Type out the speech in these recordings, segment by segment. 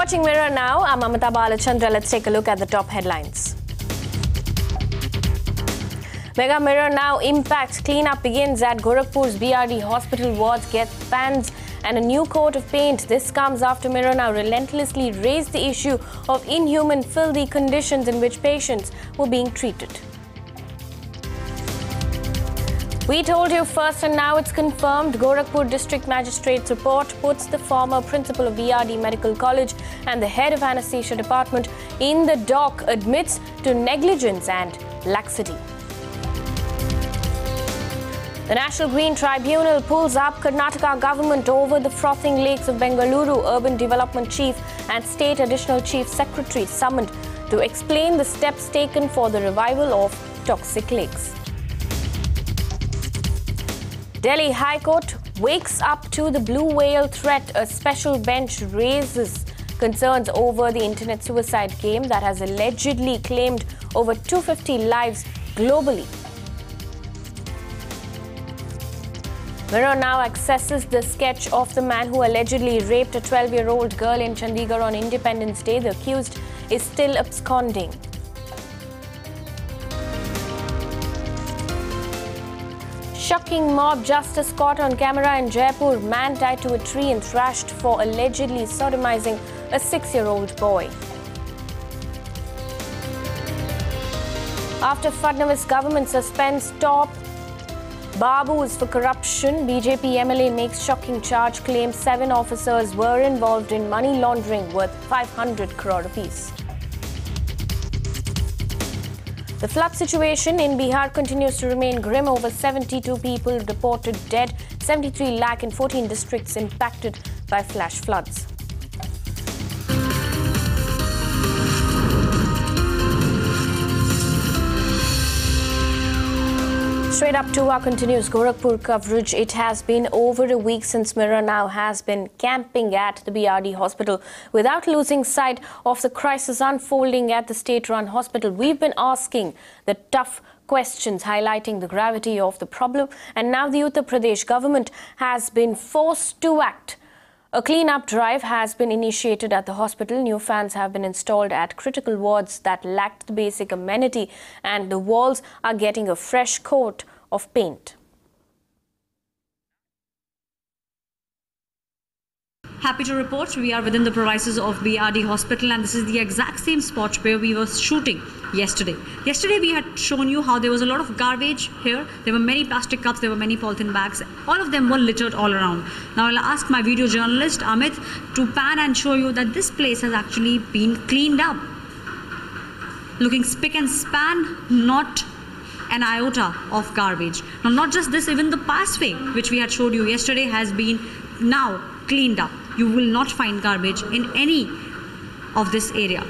watching Mirror now. I'm Amita Balachandra. Let's take a look at the top headlines. Mega Mirror now impact. Cleanup begins at Gorakhpur's BRD hospital wards get fans and a new coat of paint. This comes after Mirror now relentlessly raised the issue of inhuman, filthy conditions in which patients were being treated. We told you first and now it's confirmed. Gorakhpur District Magistrate's report puts the former principal of BRD Medical College and the head of Anesthesia Department in the dock, admits to negligence and laxity. The National Green Tribunal pulls up Karnataka government over the frothing lakes of Bengaluru. Urban Development Chief and State Additional Chief Secretary summoned to explain the steps taken for the revival of toxic lakes. Delhi High Court wakes up to the blue whale threat. A special bench raises concerns over the internet suicide game that has allegedly claimed over 250 lives globally. Mirror now accesses the sketch of the man who allegedly raped a 12-year-old girl in Chandigarh on Independence Day. The accused is still absconding. Shocking mob justice caught on camera in Jaipur. Man tied to a tree and thrashed for allegedly sodomizing a 6-year-old boy. After Fadnavis government suspends top Babus for corruption, BJP MLA makes shocking charge, claims 7 officers were involved in money laundering worth 500 crore rupees. The flood situation in Bihar continues to remain grim. Over 72 people reported dead, 73 lakh in 14 districts impacted by flash floods. Straight up to our continuous Gorakhpur coverage. It has been over a week since Mirror now has been camping at the BRD hospital. Without losing sight of the crisis unfolding at the state-run hospital, we've been asking the tough questions, highlighting the gravity of the problem. And now the Uttar Pradesh government has been forced to act. A clean-up drive has been initiated at the hospital. New fans have been installed at critical wards that lacked the basic amenity, and the walls are getting a fresh coat of paint. Happy to report we are within the premises of BRD hospital, and this is the exact same spot where we were shooting yesterday. Yesterday we had shown you how there was a lot of garbage here. There were many plastic cups, there were many polythene bags. All of them were littered all around. Now I'll ask my video journalist Amit to pan and show you that this place has actually been cleaned up. Looking spick and span, not an iota of garbage. Now not just this, even the passway which we had showed you yesterday has been now cleaned up. You will not find garbage in any of this area.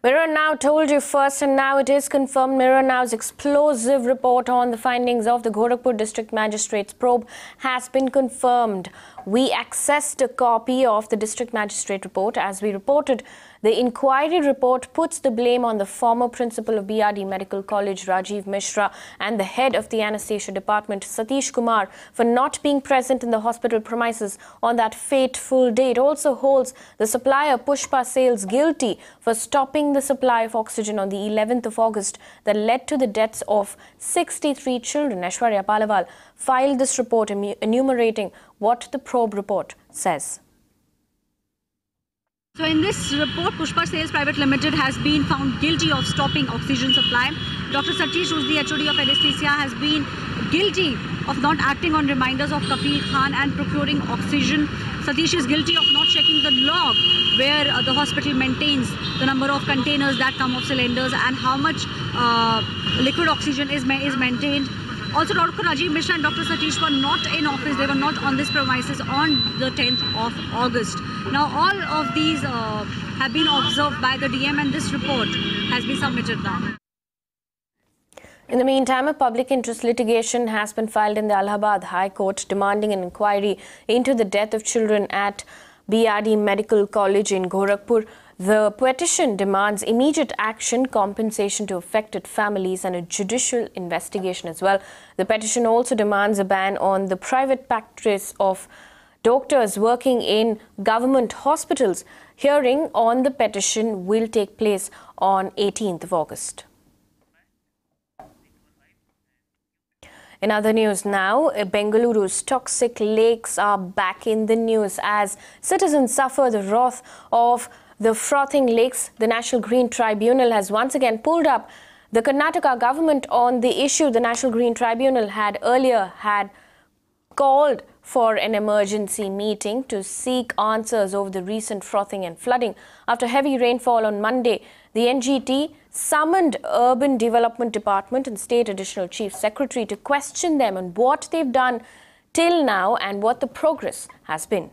Mirror Now told you first and now it is confirmed. Mirror Now's explosive report on the findings of the Gorakhpur District Magistrate's probe has been confirmed. We accessed a copy of the District Magistrate report. As we reported, the inquiry report puts the blame on the former principal of BRD Medical College, Rajiv Mishra, and the head of the Anesthesia Department, Satish Kumar, for not being present in the hospital premises on that fateful day. It also holds the supplier Pushpa Sales guilty for stopping the supply of oxygen on the 11th of August that led to the deaths of 63 children. Aishwarya Palawal filed this report enumerating what the probe report says. So in this report, Pushpa Sales Private Limited has been found guilty of stopping oxygen supply. Dr. Satish, who's the HOD of anesthesia, has been guilty of not acting on reminders of Kafil Khan and procuring oxygen. Satish is guilty of not checking the log where the hospital maintains the number of containers that come off cylinders and how much liquid oxygen is maintained. Also, Dr. Rajiv Mishra and Dr. Satish were not in office. They were not on this premises on the 10th of August. Now, all of these have been observed by the DM, and this report has been submitted now. In the meantime, a public interest litigation has been filed in the Allahabad High Court demanding an inquiry into the death of children at BRD Medical College in Gorakhpur. The petition demands immediate action, compensation to affected families and a judicial investigation as well. The petition also demands a ban on the private practice of doctors working in government hospitals. Hearing on the petition will take place on 18th of August. In other news now, Bengaluru's toxic lakes are back in the news as citizens suffer the wrath of the frothing lakes. The National Green Tribunal has once again pulled up the Karnataka government on the issue. The National Green Tribunal had earlier called for an emergency meeting to seek answers over the recent frothing and flooding. After heavy rainfall on Monday, the NGT summoned Urban Development Department and State Additional Chief Secretary to question them on what they've done till now and what the progress has been.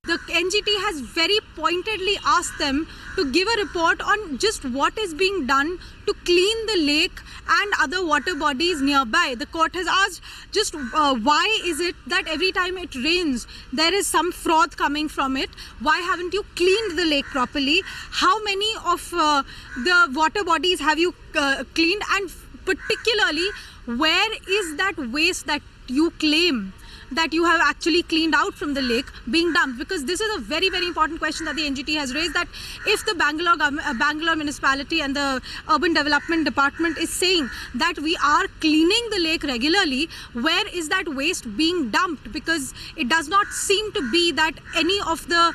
The NGT has very pointedly asked them to give a report on just what is being done to clean the lake and other water bodies nearby. The court has asked just why is it that every time it rains there is some froth coming from it? Why haven't you cleaned the lake properly? How many of the water bodies have you cleaned? And particularly, where is that waste that you claim that you have actually cleaned out from the lake being dumped? Because this is a very, very important question that the NGT has raised, that if the Bangalore municipality and the Urban Development Department is saying that we are cleaning the lake regularly, where is that waste being dumped? Because it does not seem to be that any of the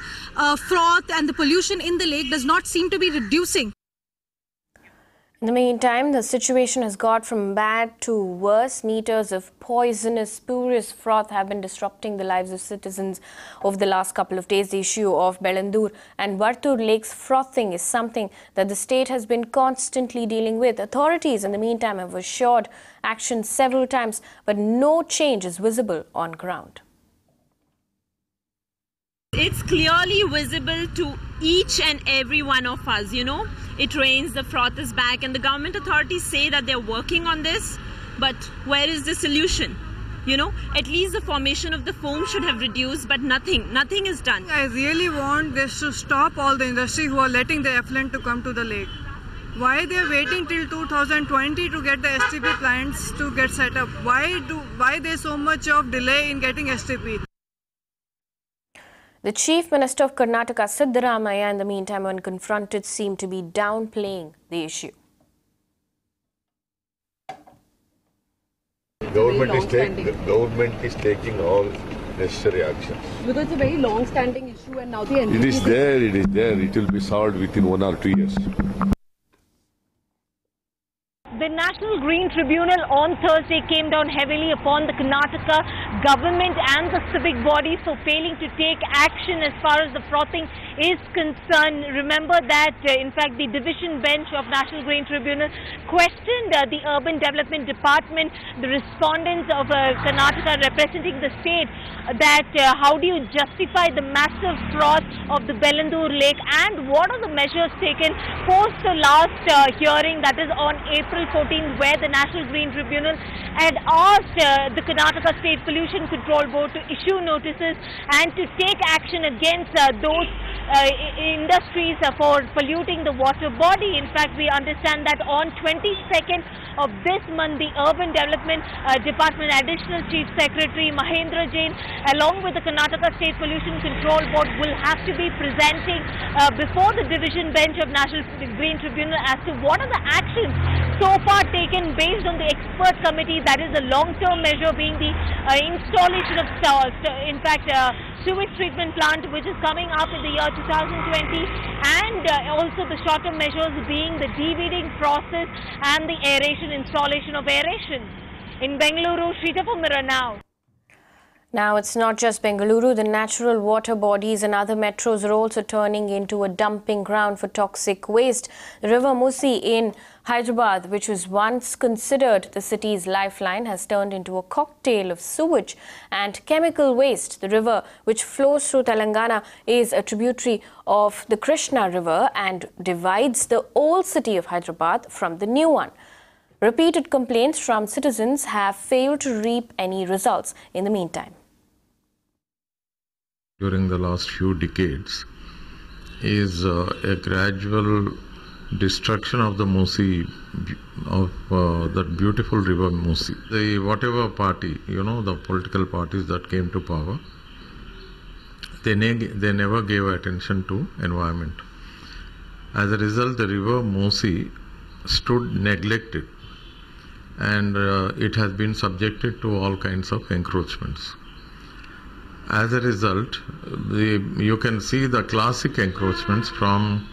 froth and the pollution in the lake does not seem to be reducing. In the meantime, the situation has got from bad to worse. Meters of poisonous, spurious froth have been disrupting the lives of citizens over the last couple of days. The issue of Belandur and Vartur lakes frothing is something that the state has been constantly dealing with. Authorities, in the meantime, have assured action several times, but no change is visible on ground. It's clearly visible to each and every one of us, It rains, the froth is back, and the government authorities say that they're working on this, but where is the solution? At least the formation of the foam should have reduced, but nothing is done. I really want this to stop all the industry who are letting the effluent to come to the lake. Why they're waiting till 2020 to get the STP plants to get set up? Why there's so much of delay in getting STP? The Chief Minister of Karnataka, Siddaramaiah, in the meantime, when confronted, seemed to be downplaying the issue. The government is taking all necessary actions. Because it's a very long-standing issue and now the NGT... It is there. It will be solved within 1 or 2 years. The National Green Tribunal on Thursday came down heavily upon the Karnataka government and the civic bodies for failing to take action as far as the frothing is concerned. Remember that, in fact, the division bench of National Green Tribunal questioned the Urban Development Department, the respondents of Karnataka representing the state, that how do you justify the massive froth of the Belandur lake and what are the measures taken post the last hearing, that is on April 14th, where the National Green Tribunal had asked the Karnataka State Pollution Control Board to issue notices and to take action against those industries for polluting the water body. In fact, we understand that on 22nd of this month, the Urban Development Department Additional Chief Secretary Mahendra Jain, along with the Karnataka State Pollution Control Board, will have to be presenting before the division bench of National Green Tribunal as to what are the actions so far taken based on the expert committee, that is the long-term measure being the installation of sewage treatment plant, which is coming up in the year 2020, and also the short-term measures being the de-weeding process and the installation of aeration. In Bengaluru, Shrita for Mirror Now. Now, it's not just Bengaluru. The natural water bodies and other metros are also turning into a dumping ground for toxic waste. The river Musi in Hyderabad, which was once considered the city's lifeline, has turned into a cocktail of sewage and chemical waste. The river, which flows through Telangana, is a tributary of the Krishna River and divides the old city of Hyderabad from the new one. Repeated complaints from citizens have failed to reap any results in the meantime. during the last few decades is a gradual destruction of the Musi, of that beautiful river Musi. The whatever party, the political parties that came to power, they never gave attention to environment. As a result, the river Musi stood neglected, and it has been subjected to all kinds of encroachments. As a result, you can see the classic encroachments from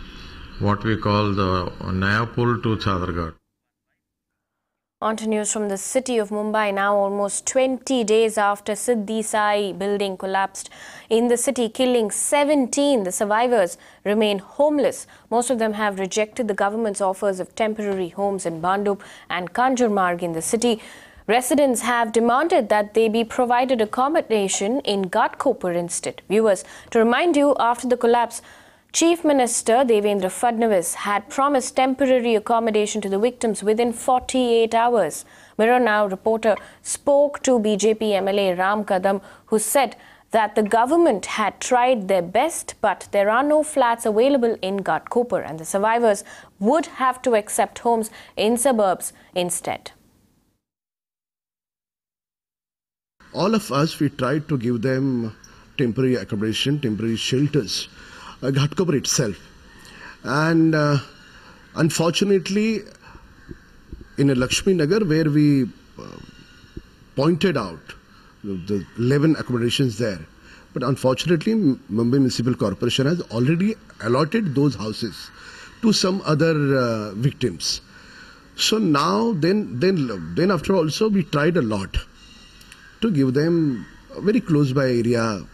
what we call the Nayapul to Chadargarh. On to news from the city of Mumbai now, almost 20 days after Siddhi Sai building collapsed in the city, killing 17. The survivors remain homeless. Most of them have rejected the government's offers of temporary homes in Bhandup and Kanjurmarg in the city. Residents have demanded that they be provided accommodation in Ghatkopar instead. Viewers, to remind you, after the collapse, Chief Minister Devendra Fadnavis had promised temporary accommodation to the victims within 48 hours. Mirror Now reporter spoke to BJP MLA Ram Kadam, who said that the government had tried their best, but there are no flats available in Ghatkopar and the survivors would have to accept homes in suburbs instead. All of us, we tried to give them temporary accommodation, temporary shelters, Ghatkopar itself. And unfortunately, in a Lakshmi Nagar, where we pointed out the 11 accommodations there, but unfortunately, Mumbai Municipal Corporation has already allotted those houses to some other victims. So now, then after also, we tried a lot to give them a very close by area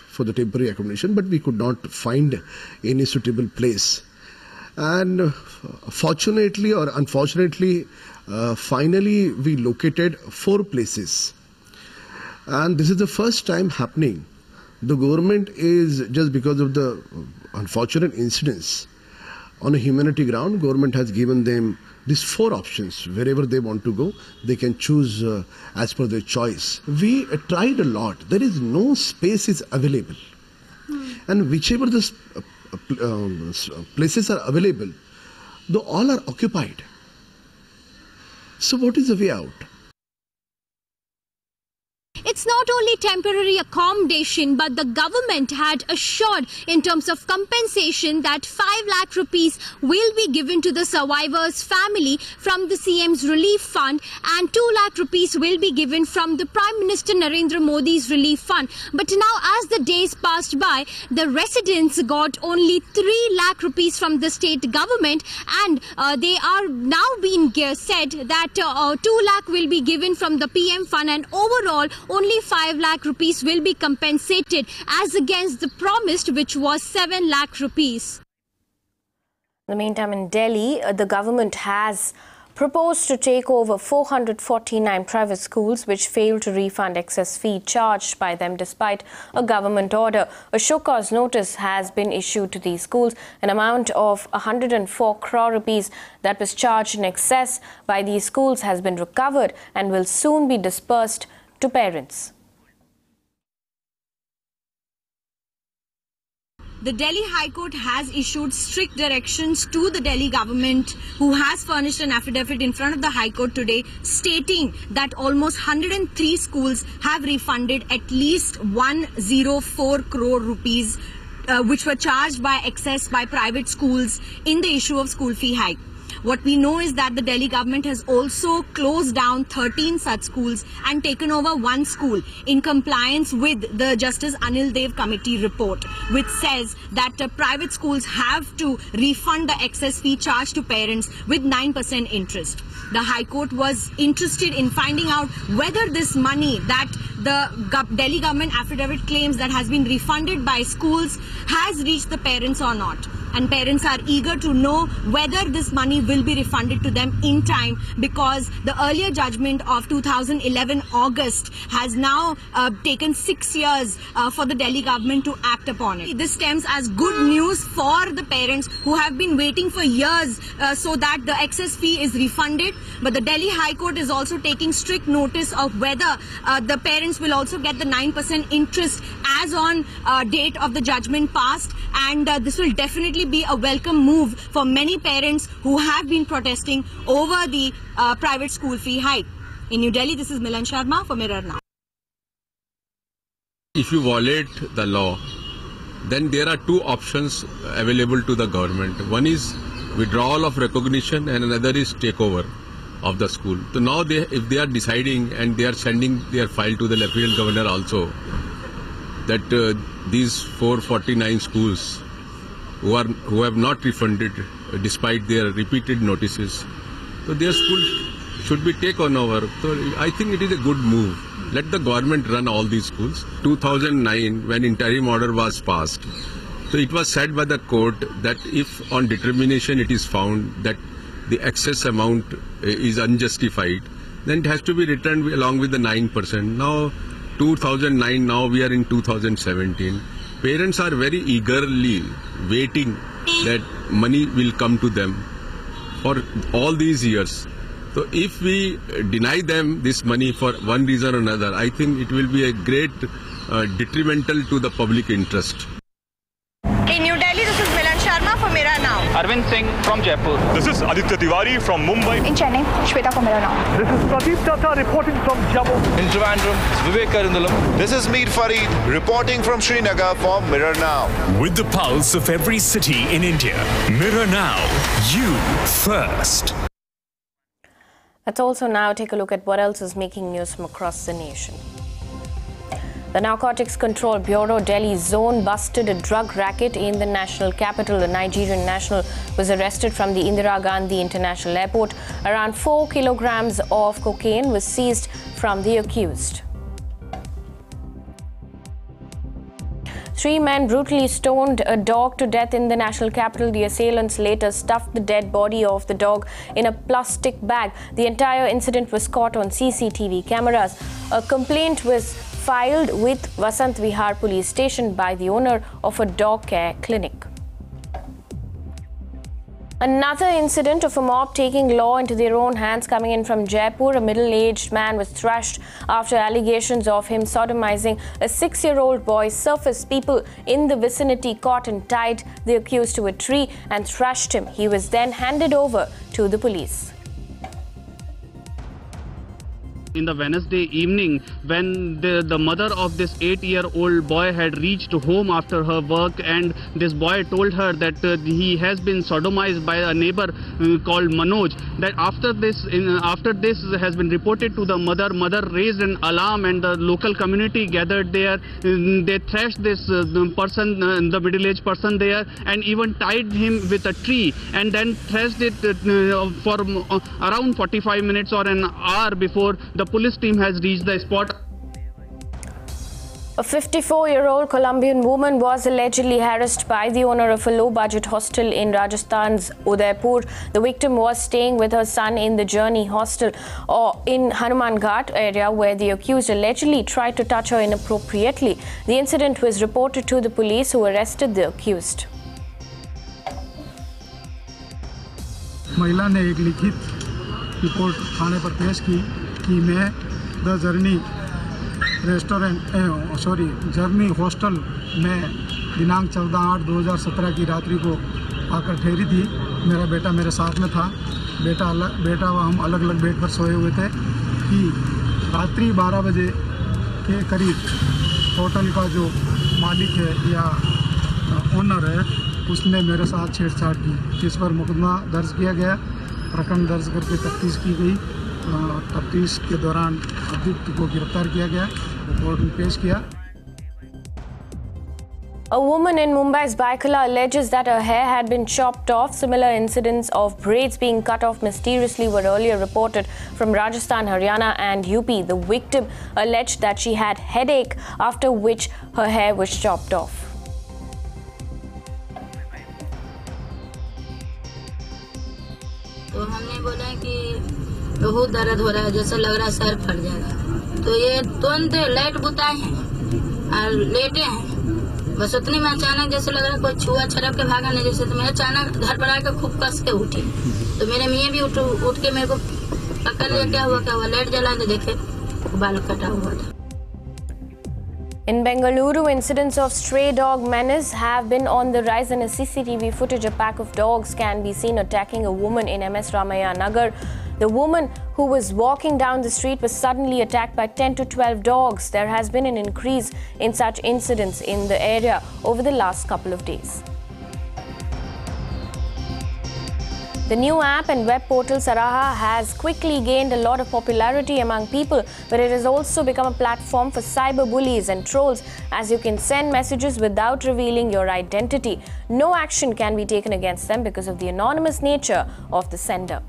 for the temporary accommodation, but we could not find any suitable place. And fortunately or unfortunately, finally we located 4 places. And this is the first time happening. The government is, just because of the unfortunate incidents, on a humanity ground, government has given them these 4 options. Wherever they want to go, they can choose as per their choice. We tried a lot. There is no space is available. And whichever the places are available, though all are occupied. So what is the way out? It's not only temporary accommodation, but the government had assured in terms of compensation that 5 lakh rupees will be given to the survivors' family from the CM's relief fund and 2 lakh rupees will be given from the Prime Minister Narendra Modi's relief fund. But now, as the days passed by, the residents got only 3 lakh rupees from the state government, and they are now being said that 2 lakh will be given from the PM fund, and overall only 5 lakh rupees will be compensated as against the promised, which was 7 lakh rupees. In the meantime, in Delhi, the government has proposed to take over 449 private schools which failed to refund excess fee charged by them despite a government order. A show cause notice has been issued to these schools. An amount of 104 crore rupees that was charged in excess by these schools has been recovered and will soon be dispersed to parents. The Delhi High Court has issued strict directions to the Delhi government, who has furnished an affidavit in front of the High Court today stating that almost 103 schools have refunded at least 104 crore rupees which were charged by excess by private schools in the issue of school fee hike. What we know is that the Delhi government has also closed down 13 such schools and taken over 1 school in compliance with the Justice Anil Dev Committee report, which says that private schools have to refund the excess fee charged to parents with 9% interest. The High Court was interested in finding out whether this money that the Delhi government affidavit claims that has been refunded by schools has reached the parents or not. and parents are eager to know whether this money will be refunded to them in time, because the earlier judgment of 2011 August has now taken 6 years for the Delhi government to act upon it. This stems as good news for the parents who have been waiting for years so that the excess fee is refunded. But the Delhi High Court is also taking strict notice of whether the parents will also get the 9% interest as on date of the judgment passed, and this will definitely be a welcome move for many parents who have been protesting over the private school fee hike. In New Delhi, this is Milan Sharma for Mirror Now. If you violate the law, then there are two options available to the government. One is withdrawal of recognition and another is takeover of the school. So now if they are deciding and they are sending their file to the Lieutenant Governor also, that these 449 schools who have not refunded despite their repeated notices, so their school should be taken over. So I think it is a good move. Let the government run all these schools. 2009, when interim order was passed, so it was said by the court that if on determination it is found that the excess amount is unjustified, then it has to be returned along with the 9%. Now, 2009, now we are in 2017. Parents are very eagerly waiting that money will come to them for all these years. So if we deny them this money for one reason or another, I think it will be a great detrimental to the public interest. In New Delhi, this is Milan Sharma for Mirror Now. Arvind Singh from Jaipur. This is Aditya Tiwari from Mumbai. In Chennai, Shweta for Mirror Now. This is Pradeep Tata reporting from Jammu. In Trivandrum, Vivek Karandalam. This is Mir Farid reporting from Srinagar for Mirror Now. With the pulse of every city in India, Mirror Now, you first. Let's also now take a look at what else is making news from across the nation. The Narcotics Control Bureau Delhi zone busted a drug racket in the national capital. A Nigerian national was arrested from the Indira Gandhi International Airport. Around 4 kilograms of cocaine was seized from the accused. 3 men brutally stoned a dog to death in the national capital. The assailants later stuffed the dead body of the dog in a plastic bag. The entire incident was caught on CCTV cameras. A complaint was filed with Vasant Vihar police station by the owner of a dog care clinic. Another incident of a mob taking law into their own hands coming in from Jaipur. A middle-aged man was thrashed after allegations of him sodomizing a 6-year-old boy surfaced. People in the vicinity caught and tied the accused to a tree and thrashed him. He was then handed over to the police. In the Wednesday evening, when the mother of this 8-year-old boy had reached home after her work, and this boy told her that he has been sodomized by a neighbor called Manoj, that after this has been reported to the mother raised an alarm and the local community gathered there. They thrashed this person, the middle-aged person there, and even tied him with a tree, and then thrashed it for around 45 minutes or an hour before the police team has reached the spot. A 54-year-old Colombian woman was allegedly harassed by the owner of a low-budget hostel in Rajasthan's Udaipur. The victim was staying with her son in the Journey hostel in Hanuman Ghat area, where the accused allegedly tried to touch her inappropriately. The incident was reported to the police, who arrested the accused. महिला ने एक लिखित report थाने पर पेश की कि मैं the journey journey hostel में दिनांक 14/8/2017 की रात्रि को आकर ठहरी थी। मेरा बेटा मेरे साथ में था। बेटा व हम अलग अलग बेड पर सोए हुए थे कि रात्रि 12 बजे के करीब होटल का जो मालिक है या ओनर है, उसने मेरे साथ छेड़छाड़ की। इस पर मुकदमा दर्ज किया गया। प्रकरण दर्ज करके तफ्तीश की गई। तफ्तीश के दौरान अभियुक्त को गिरफ्तार किया गया, कोर्ट में पेश किया। A woman in Mumbai's Baikala alleges that her hair had been chopped off. Similar incidents of braids being cut off mysteriously were earlier reported from Rajasthan, Haryana and UP. The victim alleged that she had headache, after which her hair was chopped off. तो हमने बोला कि बहुत दर्द हो रहा है, जैसे लग रहा है सर फट जाएगा। तो ये तुरंत लाइट बुताए हैं और लेटे हैं। बस उतनी में अचानक जैसे लग रहा है कोई छुआ छड़प के भागा नहीं जैसे, तो मैं अचानक घर पर आकर खूब कस के उठी। तो मेरे मियाँ भी उठ के मेरे को पकड़ लिया, क्या हुआ लाइट जला के देखे बाल कटा हुआ था। In Bengaluru, incidents of stray dog menace have been on the rise. In a CCTV footage, a pack of dogs can be seen attacking a woman in MS Ramaya Nagar. The woman who was walking down the street was suddenly attacked by 10 to 12 dogs. There has been an increase in such incidents in the area over the last couple of days. The new app and web portal Saraha has quickly gained a lot of popularity among people, but it has also become a platform for cyber bullies and trolls, as you can send messages without revealing your identity. No action can be taken against them because of the anonymous nature of the sender.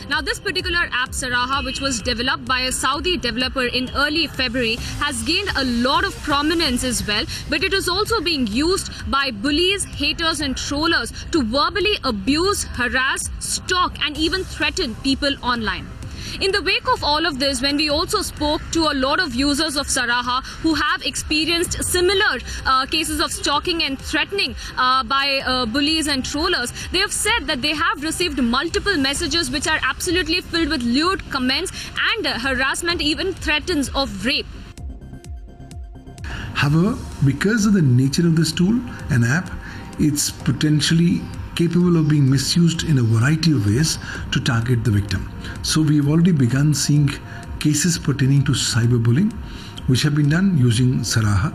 Now, this particular app, Saraha, which was developed by a Saudi developer in early February, has gained a lot of prominence as well, but it is also being used by bullies, haters and trollers to verbally abuse, harass, stalk and even threaten people online. In the wake of all of this, when we also spoke to a lot of users of Saraha who have experienced similar cases of stalking and threatening by bullies and trollers, they have said that they have received multiple messages which are absolutely filled with lewd comments and harassment, even threats of rape. However, because of the nature of this tool, an app, it's potentially capable of being misused in a variety of ways to target the victim. So we've already begun seeing cases pertaining to cyberbullying, which have been done using Saraha.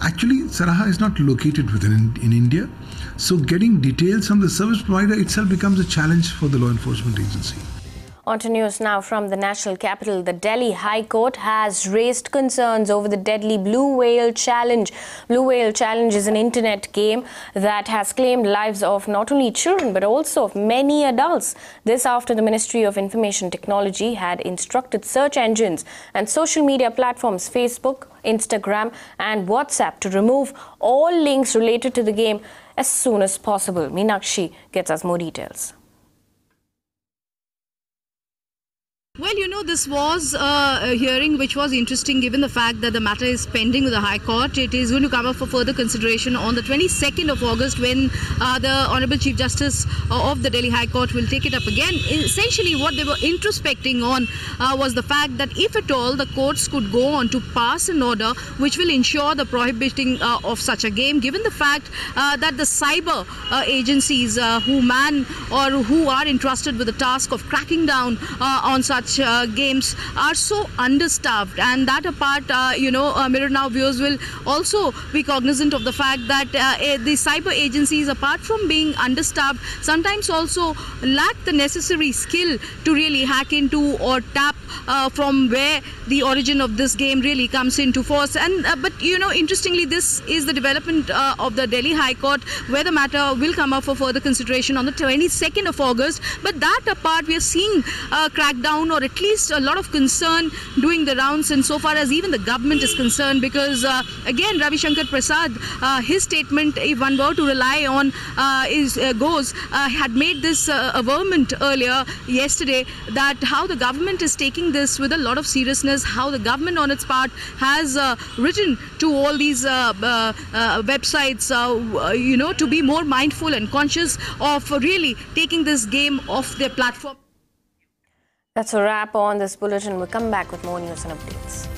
Actually, Saraha is not located in India, so getting details from the service provider itself becomes a challenge for the law enforcement agency. On to news now from the national capital. The Delhi High Court has raised concerns over the deadly Blue Whale Challenge. Blue Whale Challenge is an internet game that has claimed lives of not only children but also of many adults. This after the Ministry of Information Technology had instructed search engines and social media platforms Facebook, Instagram and WhatsApp to remove all links related to the game as soon as possible. Meenakshi gets us more details. Well, you know, this was a hearing which was interesting given the fact that the matter is pending with the High Court. It is going to come up for further consideration on the 22nd of August when the Honorable Chief Justice of the Delhi High Court will take it up again. Essentially, what they were introspecting on was the fact that if at all the courts could go on to pass an order which will ensure the prohibiting of such a game, given the fact that the cyber agencies who man or who are entrusted with the task of cracking down on such games are so understaffed, and that apart, Mirror Now viewers will also be cognizant of the fact that the cyber agencies, apart from being understaffed, sometimes also lack the necessary skill to really hack into or tap from where the origin of this game really comes into force. And but interestingly, this is the development of the Delhi High Court, where the matter will come up for further consideration on the 22nd of August. But that apart, we are seeing a crackdown, or at least a lot of concern doing the rounds, and so far as even the government is concerned, because again, Ravi Shankar Prasad, his statement, if one were to rely on had made this averment earlier yesterday, that how the government is taking this with a lot of seriousness, how the government on its part has written to all these websites, to be more mindful and conscious of really taking this game off their platform. That's a wrap on this bulletin. We'll come back with more news and updates.